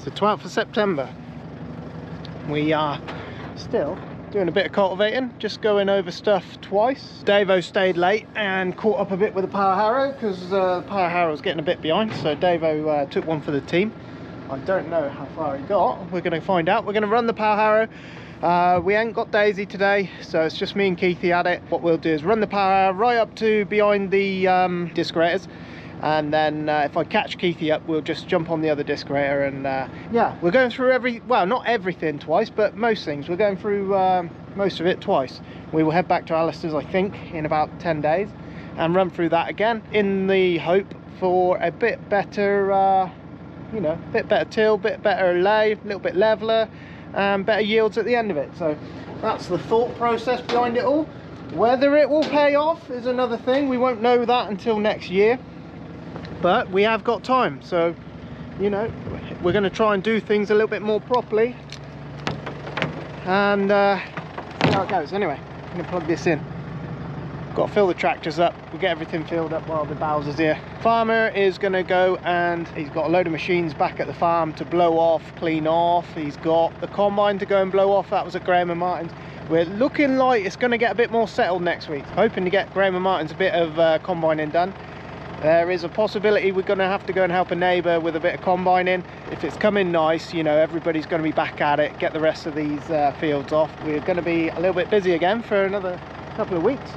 It's the 12th of September. We are still doing a bit of cultivating, just going over stuff twice. Davo stayed late and caught up a bit with the power harrow because the power harrow was getting a bit behind, so Davo took one for the team. I don't know how far he got. We're going to find out. We're going to run the power harrow. We ain't got Daisy today, so it's just me and Keithy at it. What we'll do is run the power harrow right up to behind the disc graters, and then if I catch Keithy up, we'll just jump on the other disc grater. And yeah, we're going through well, not everything twice, but most things. We're going through most of it twice. We will head back to Alistair's, I think, in about 10 days and run through that again in the hope for a bit better you know, a bit better till, bit better lay, a little bit leveler, and better yields at the end of it. So that's the thought process behind it all. Whether it will pay off is another thing. We won't know that until next year, but we have got time. So, you know, we're going to try and do things a little bit more properly, and see how it goes. Anyway, I'm going to plug this in. Got to fill the tractors up. We'll get everything filled up while the Bowser's here. Farmer is going to go, and he's got a load of machines back at the farm to blow off, clean off. He's got the combine to go and blow off. That was at Graham and Martin's. We're looking like it's going to get a bit more settled next week. Hoping to get Graham and Martin's a bit of combining done. There is a possibility we're going to have to go and help a neighbour with a bit of combining. If it's coming nice, you know, everybody's going to be back at it, get the rest of these fields off. We're going to be a little bit busy again for another couple of weeks.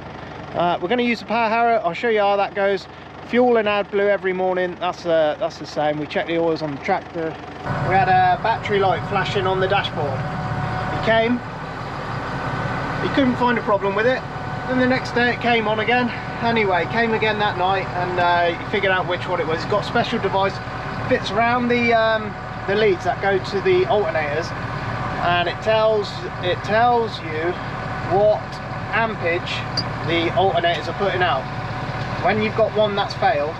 We're going to use the power harrow. I'll show you how that goes. Fuel and AdBlue every morning. That's the same. We check the oils on the tractor. We had a battery light flashing on the dashboard. He came. He couldn't find a problem with it. Then the next day it came on again. Anyway, came again that night, and he figured out which one it was. He's got a special device, fits around the leads that go to the alternators, and it tells you what ampage the alternators are putting out. When you've got one that's failed,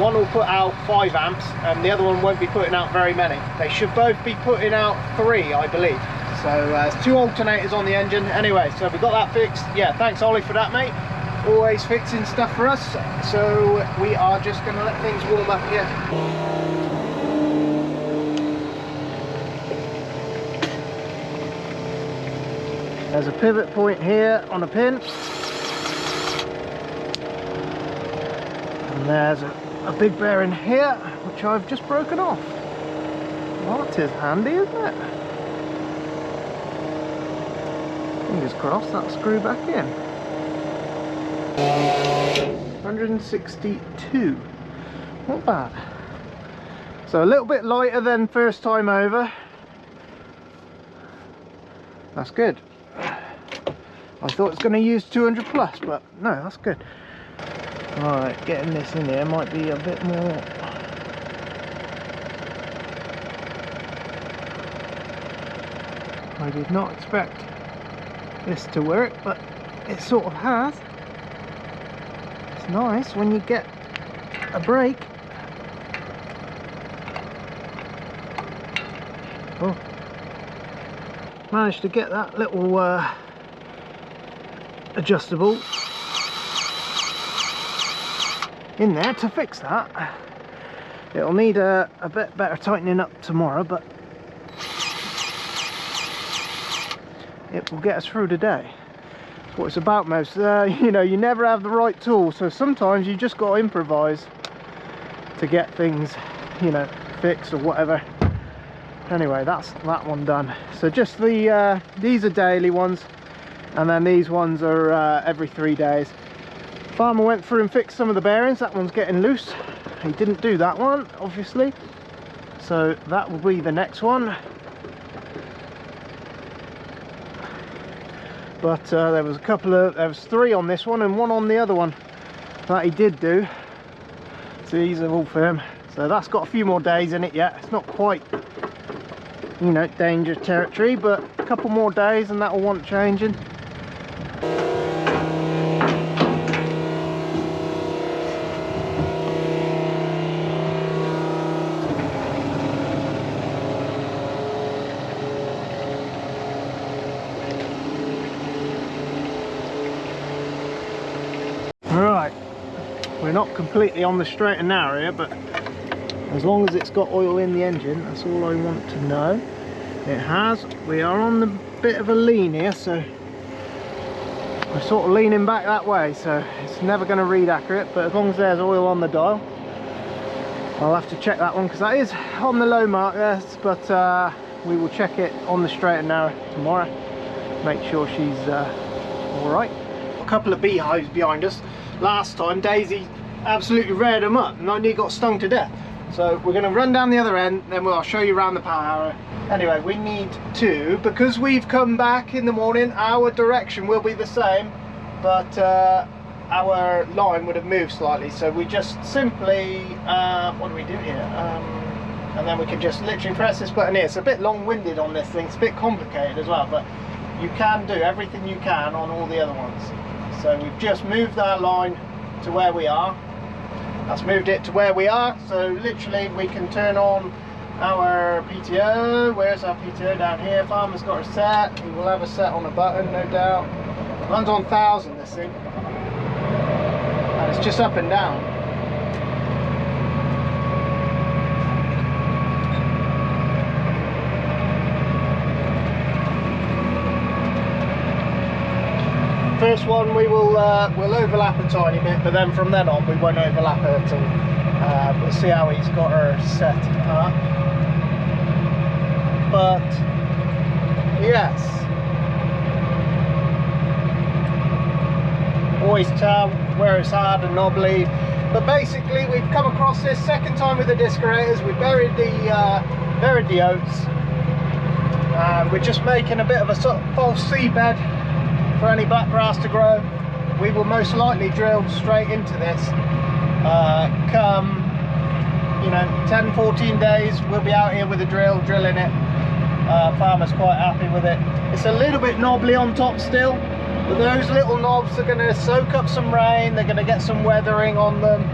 one will put out 5 amps and the other one won't be putting out very many. They should both be putting out 3, I believe. So there's 2 alternators on the engine. Anyway, so we got that fixed. Yeah, thanks Ollie for that, mate. Always fixing stuff for us. So we are just going to let things warm up here. There's a pivot point here on a pin, and there's a big bearing here which I've just broken off. Well, that is handy, isn't it? Fingers crossed that'll screw back in. 162, not bad. So a little bit lighter than first time over. That's good. I thought it was going to use 200 plus, but no, that's good. Alright, getting this in here might be a bit more. I did not expect this to work, but it sort of has. It's nice when you get a break. Oh, managed to get that little adjustable in there to fix that. It'll need a bit better tightening up tomorrow, but it will get us through the day. That's what it's about most. You know, you never have the right tool, so sometimes you just got to improvise to get things, you know, fixed or whatever. Anyway, that's that one done. So just the these are daily ones, and then these ones are every 3 days. Farmer went through and fixed some of the bearings. That one's getting loose. He didn't do that one, obviously, so that will be the next one. But there was there was 3 on this one and 1 on the other one that he did do. So these are all firm. So that's got a few more days in it yet. It's not quite, you know, danger territory, but a couple more days and that will want changing. Right, we're not completely on the straight and narrow here, but As long as it's got oil in the engine, that's all I want to know. It has. We are on the bit of a lean here, so we're sort of leaning back that way, so it's never going to read accurate, but as long as there's oil on the dial, I'll have to check that one, because that is on the low mark there, but we will check it on the straight and narrow tomorrow, make sure she's all right. A couple of beehives behind us. Last time Daisy absolutely reared them up and I nearly got stung to death. So we're going to run down the other end, then I'll show you around the power harrow. Anyway, we need to, because we've come back in the morning, our direction will be the same, but our line would have moved slightly, so we just simply, what do we do here? And then we can just literally press this button here. It's a bit long-winded on this thing, it's a bit complicated as well, but you can do everything you can on all the other ones. So we've just moved our line to where we are. That's moved it to where we are, so literally we can turn on our PTO. Where's our PTO? Down here. Farmer's got a set. We will have a set on a button, no doubt. Runs on 1000, this thing, and it's just up and down. First one we will we'll overlap a tiny bit, but then from then on we won't overlap her at all. We'll see how he's got her set up. But yes, always tell where it's hard and knobbly. But basically we've come across this second time with the disc aerators. We buried the oats. We're just making a bit of a sort of false seabed for any black grass to grow. We will most likely drill straight into this. Come, you know, 10-14 days we'll be out here with a drill, drilling it. Farmer's quite happy with it. It's a little bit knobbly on top still, but those little knobs are going to soak up some rain, they're going to get some weathering on them,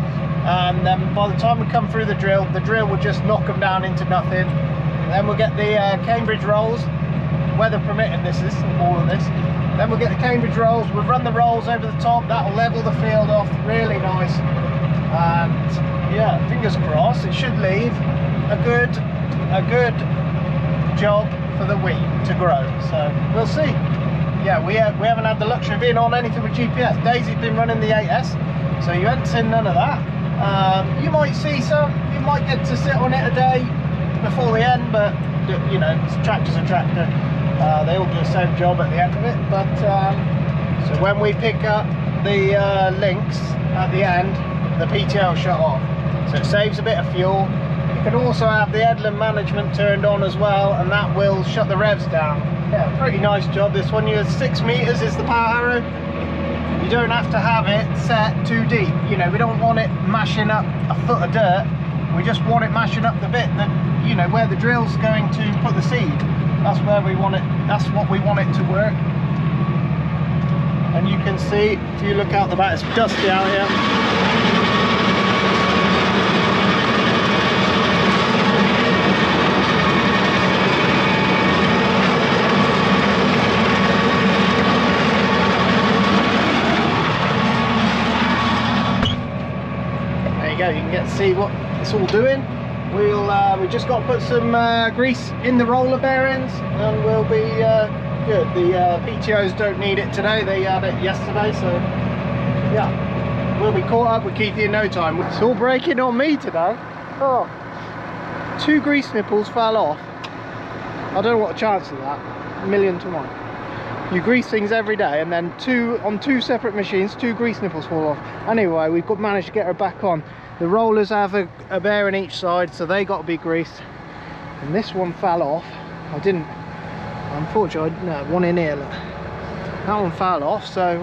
and then by the time we come through the drill will just knock them down into nothing. And then we'll get the Cambridge rolls, weather permitting, this is all of this. Then we'll get the Cambridge rolls, we'll run the rolls over the top, that'll level the field off, really nice. And yeah, fingers crossed, it should leave a good job for the wheat to grow, so we'll see. Yeah, we haven't had the luxury of being on anything with GPS. Daisy's been running the 8S, so you haven't seen none of that. You might see some, you might get to sit on it a day before the end, but you know, tractor's a tractor. They all do the same job at the end of it, but so when we pick up the links at the end, the PTO will shut off, so it saves a bit of fuel. You can also have the headland management turned on as well, and that will shut the revs down. Yeah, pretty nice job this one. You're 6 meters is the power harrow. You don't have to have it set too deep. You know, we don't want it mashing up a foot of dirt. We just want it mashing up the bit that, you know, where the drill's going to put the seed. That's where we want it, that's what we want it to work. And you can see, if you look out the back, it's dusty out here. You can get to see what it's all doing. We just got to put some grease in the roller bearings and we'll be good. The PTOs don't need it today, they had it yesterday, so yeah, we'll be caught up with Keithy in no time. It's all breaking on me today. Oh, 2 grease nipples fell off. I don't know what the chance of that, 1,000,000 to 1. You grease things every day and then on two separate machines, 2 grease nipples fall off. Anyway, we've managed to get her back on. The rollers have a bearing each side, so they got to be greased. And this one fell off. I didn't, unfortunately, no, one in here, look. That one fell off, so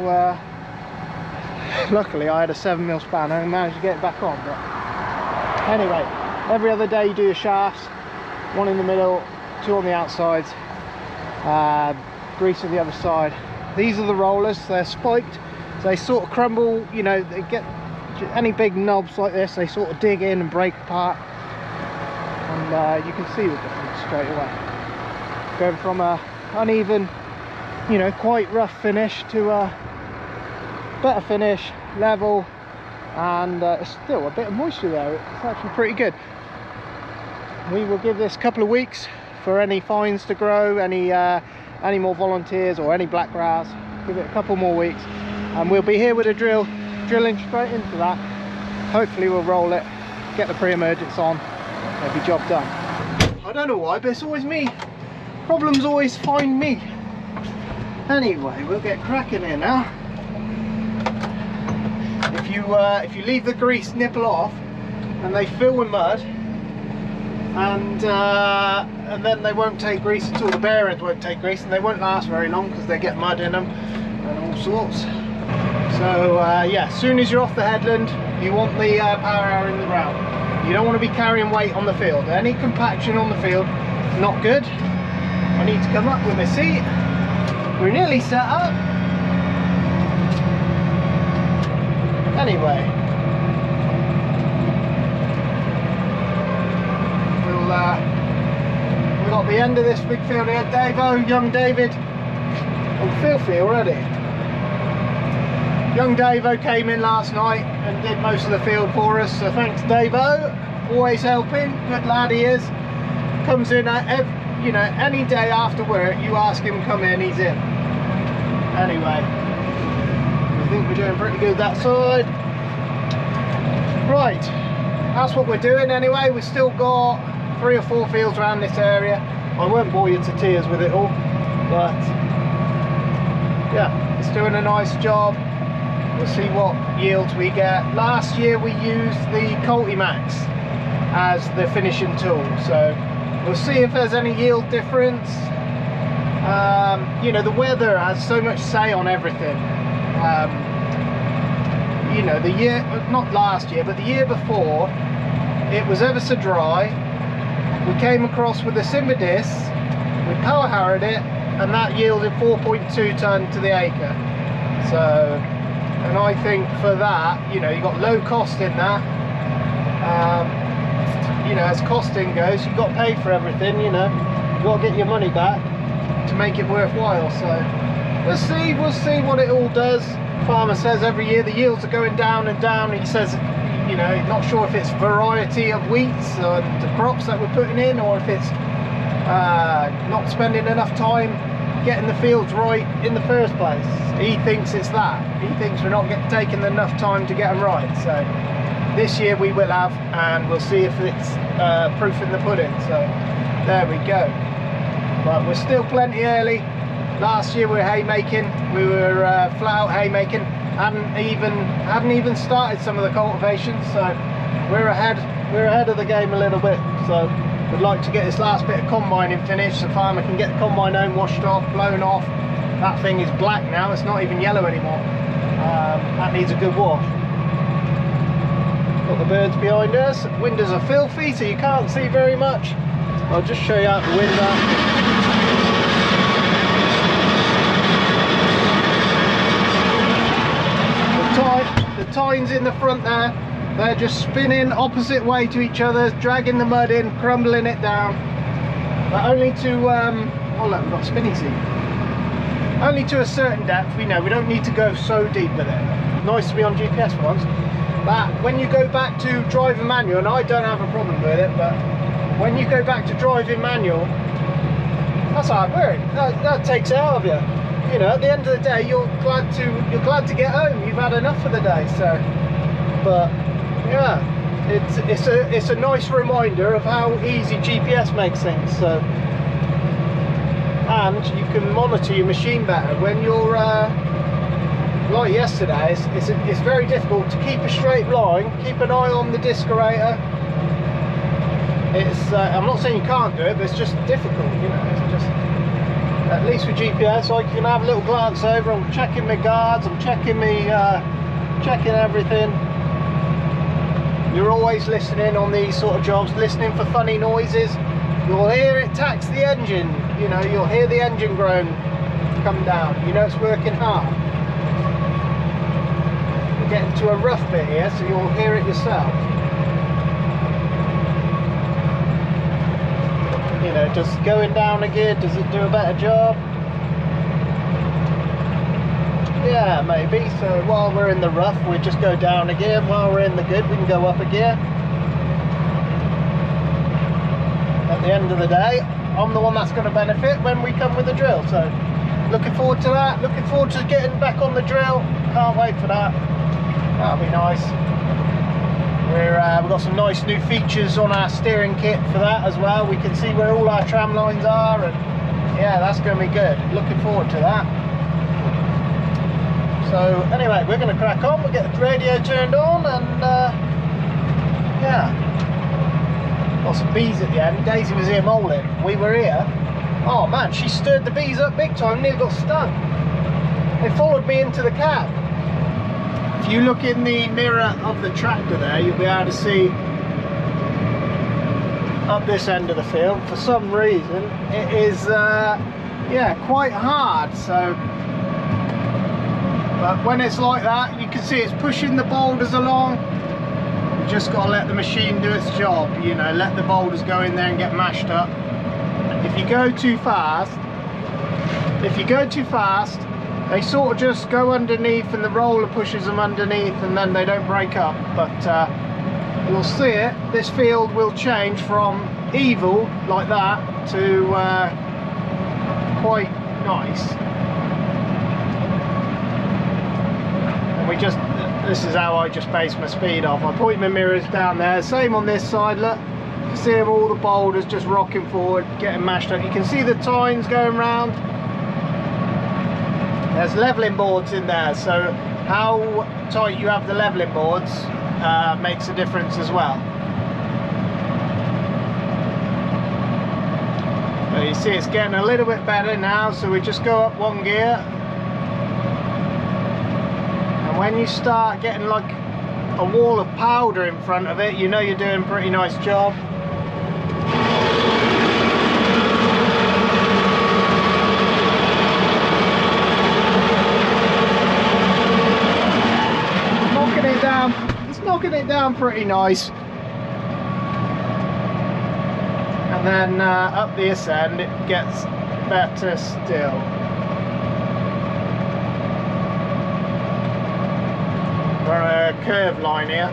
luckily I had a 7mm spanner and managed to get it back on. But anyway, every other day you do your shafts, 1 in the middle, 2 on the outsides, grease on the other side. These are the rollers, they're spiked, so they sort of crumble, you know, they get any big knobs like this, they sort of dig in and break apart, and you can see the difference straight away, going from a uneven, you know, quite rough finish to a better finish, level, and still a bit of moisture there. It's actually pretty good. we will give this a couple of weeks for any vines to grow, any more volunteers or any black grass. Give it a couple more weeks and we'll be here with a drill, drilling straight into that. Hopefully we'll roll it, get the pre-emergence on, maybe job done. I don't know why, but it's always me. Problems always find me. Anyway, we'll get cracking here now. If you leave the grease nipple off and they fill with mud, and then they won't take grease at all, the bearings won't take grease, and they won't last very long because they get mud in them and all sorts. So yeah, as soon as you're off the headland, you want the power harrow in the ground. You don't want to be carrying weight on the field. Any compaction on the field is not good. I need to come up with my seat. We're nearly set up. Anyway, we've got the end of this big field here. Davo, young David, I'm filthy already. Young Davo came in last night and did most of the field for us, so thanks Davo, always helping, good lad he is. Comes in you know, any day after work, you ask him to come in, he's in. Anyway, I think we're doing pretty good that side. Right, that's what we're doing anyway. We've still got 3 or 4 fields around this area. I won't bore you to tears with it all, but yeah, it's doing a nice job. We'll see what yields we get. Last year we used the Max as the finishing tool, so we'll see if there's any yield difference. You know, the weather has so much say on everything. You know, the year, not last year, but the year before, it was ever so dry. We came across with the Simba discs, we power harrowed it, and that yielded 4.2 tonne to the acre. So, and I think for that, you know, you got low cost in that. You know, as costing goes, you've got to pay for everything, you know. You've got to get your money back to make it worthwhile. So we'll see what it all does. Farmer says every year the yields are going down and down. He says, you know, not sure if it's variety of wheats or the crops that we're putting in, or if it's not spending enough time getting the fields right in the first place. He thinks it's that. He thinks we're not taking enough time to get them right. So this year we will have, and we'll see if it's proof in the pudding. So there we go. But we're still plenty early. Last year we were haymaking. We were flat out haymaking. Hadn't even started some of the cultivations. So we're ahead of the game a little bit. So we'd like to get this last bit of combining finished. The farmer can get the combine home, washed off, blown off. That thing is black now. It's not even yellow anymore. That needs a good wash. Got the birds behind us. Windows are filthy, so you can't see very much. I'll just show you out the window. The tines in the front there, they're just spinning opposite way to each other, dragging the mud in, crumbling it down. But only to, oh look, we've got spinny seat. Only to a certain depth. We know we don't need to go so deep with it. Nice to be on GPS for once. But when you go back to driving manual, and I don't have a problem with it, but when you go back to driving manual, that's hard work. That takes it out of you. You know, at the end of the day, you're glad to get home. You've had enough for the day. So, but yeah, it's a nice reminder of how easy GPS makes things. So, and you can monitor your machine better when you're like yesterday. It's very difficult to keep a straight line, keep an eye on the disc aerator. It's I'm not saying you can't do it, but it's just difficult. You know, it's just. At least with GPS, I can have a little glance over. I'm checking my guards, I'm checking checking everything. You're always listening on these sort of jobs, listening for funny noises. You'll hear it tax the engine. You know, you'll hear the engine groan come down. You know it's working hard. We're getting to a rough bit here, so you'll hear it yourself. You know, does going down a gear, does it do a better job? Yeah, maybe. So while we're in the rough, we just go down a gear. While we're in the good, we can go up a gear. at the end of the day, I'm the one that's going to benefit when we come with the drill. So looking forward to that, looking forward to getting back on the drill. Can't wait for that. That'll be nice. We've got some nice new features on our steering kit for that as well. We can see where all our tram lines are, and yeah, that's going to be good. Looking forward to that. So anyway, we're going to crack on. We'll get the radio turned on, and yeah, got some bees at the end. Daisy was here moleing. We were here. Oh man, she stirred the bees up big time. Nearly got stung. They followed me into the cab. If you look in the mirror of the tractor there, you'll be able to see up this end of the field. For some reason, it is yeah, quite hard. So, but when it's like that, you can see it's pushing the boulders along. You just got to let the machine do its job. You know, let the boulders go in there and get mashed up. If you go too fast, they sort of just go underneath, and the roller pushes them underneath, and then they don't break up. But you'll see it. This field will change from evil like that to quite nice. And this is how I just base my speed off. I point my mirrors down there. Same on this side. Look, you see them, all the boulders just rocking forward, getting mashed up. You can see the tines going round. There's leveling boards in there, so how tight you have the leveling boards makes a difference as well. But you see it's getting a little bit better now, so we just go up one gear, and when you start getting like a wall of powder in front of it, you know you're doing a pretty nice job. It's knocking it down pretty nice. And then up this end it gets better still. We're on a curved line here.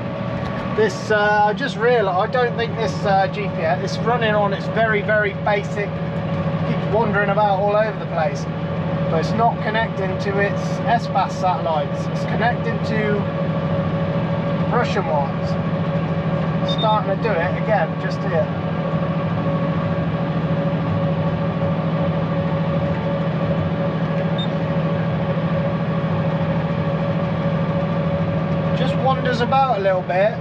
This I just realised, I don't think this GPS, it's running on its very basic, keeps wandering about all over the place, but it's not connecting to its S-Pass satellites. It's connecting to Russian ones. Starting to do it again just here. Just wanders about a little bit,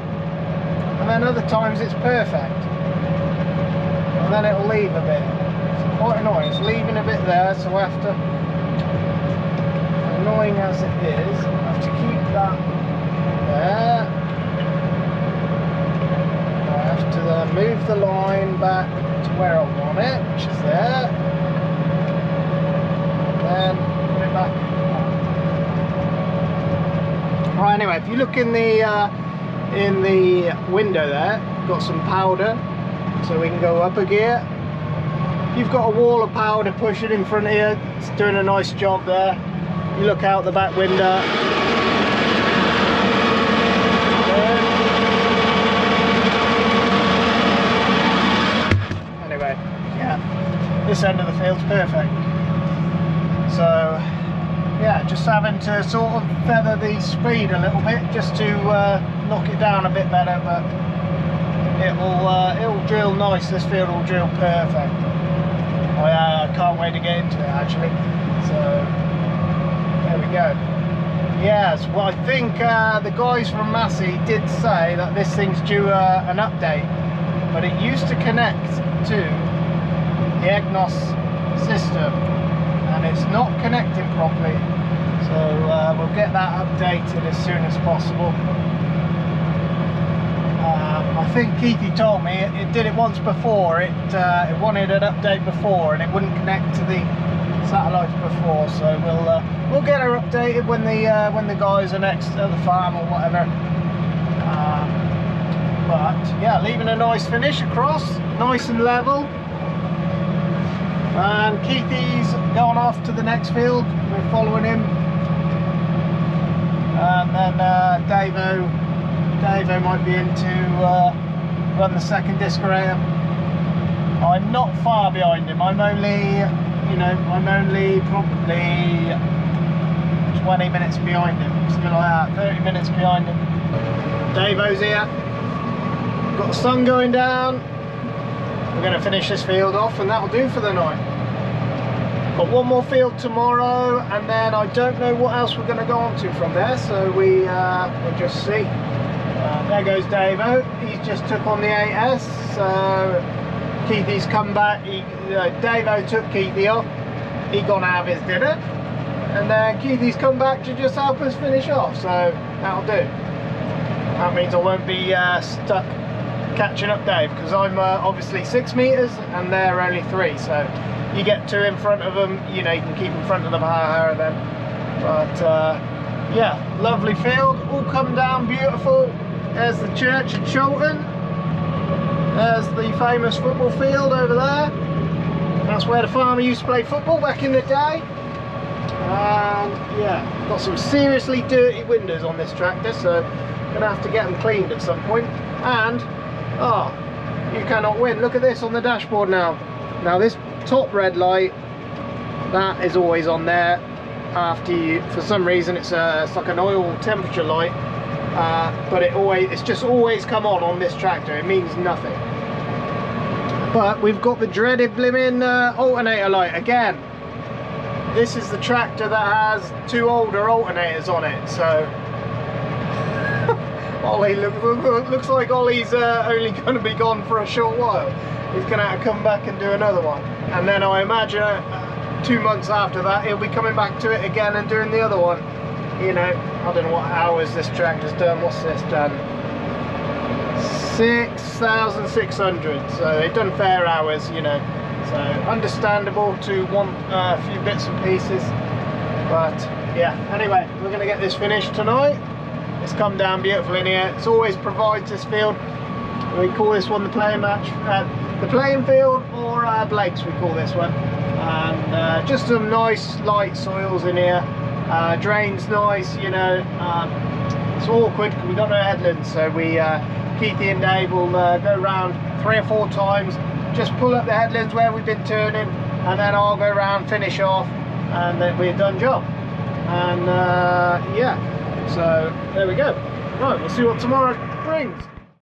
and then other times it's perfect, and then it'll leave a bit. It's quite annoying. It's leaving a bit there, so I have to, annoying as it is, I have to keep that there. I have to then move the line back to where I want it, which is there, and then put it back. Right, anyway, if you look in the window there, got some powder, so we can go up a gear. You've got a wall of powder pushing in front of you. It's doing a nice job there. You look out the back window. Anyway, yeah, this end of the field's perfect. So yeah, just having to sort of feather the speed a little bit just to knock it down a bit better, but it'll drill nice. This field will drill perfect. I can't wait to get into it actually. So there we go. Yes, well, I think the guys from Massey did say that this thing's due an update, but it used to connect to the EGNOS system, and it's not connecting properly, so we'll get that updated as soon as possible. I think Keithy told me it did it once before. It wanted an update before, and it wouldn't connect to the satellites before. So we'll get her updated when the guys are next at the farm or whatever. But yeah, leaving a nice finish across, nice and level. And Keithy's gone off to the next field. We're following him, and then Davo might be in to run the second disc aerator. I'm not far behind him. I'm only, you know, I'm only probably 20 minutes behind him, something like that, 30 minutes behind him. Davo's here. Got the sun going down. We're going to finish this field off and that'll do for the night. Got one more field tomorrow, and then I don't know what else we're going to go on to from there, so we'll just see. There goes Davo. He's just took on the 8S. So Keithy's come back. Davo took Keithy off. He gone have his dinner, and then Keithy's come back to just help us finish off. So that'll do. That means I won't be stuck catching up Dave, because I'm obviously 6 meters and they're only 3. So you get 2 in front of them, you know, you can keep in front of the harrow then. But yeah, lovely field, all come down beautiful. There's the church at Chilton. There's the famous football field over there. That's where the farmer used to play football back in the day. And yeah, got some seriously dirty windows on this tractor, so gonna have to get them cleaned at some point. And oh, you cannot win. Look at this on the dashboard now. Now this top red light, that is always on there after you, for some reason it's like an oil temperature light, but it's just always come on this tractor. It means nothing. But we've got the dreaded blimmin' alternator light again. This is the tractor that has 2 older alternators on it, so Ollie, looks like Ollie's only going to be gone for a short while. He's going to have to come back and do another one, and then I imagine 2 months after that he'll be coming back to it again and doing the other one. You know, I don't know what hours this tractor's done. What's this done? 6,600. So they've done fair hours, you know, so understandable to want a few bits and pieces. But yeah, anyway, we're going to get this finished tonight. It's come down beautiful in here. It always provides this field. We call this one the playing match, the playing field, or Blake's we call this one. And just some nice light soils in here. Drains nice, you know. It's awkward because we've got no headlands, so we Keithy and Dave will go around 3 or 4 times, just pull up the headlands where we've been turning, and then I'll go around, finish off, and then we're done job. And yeah. So there we go. Right, we'll see what tomorrow brings.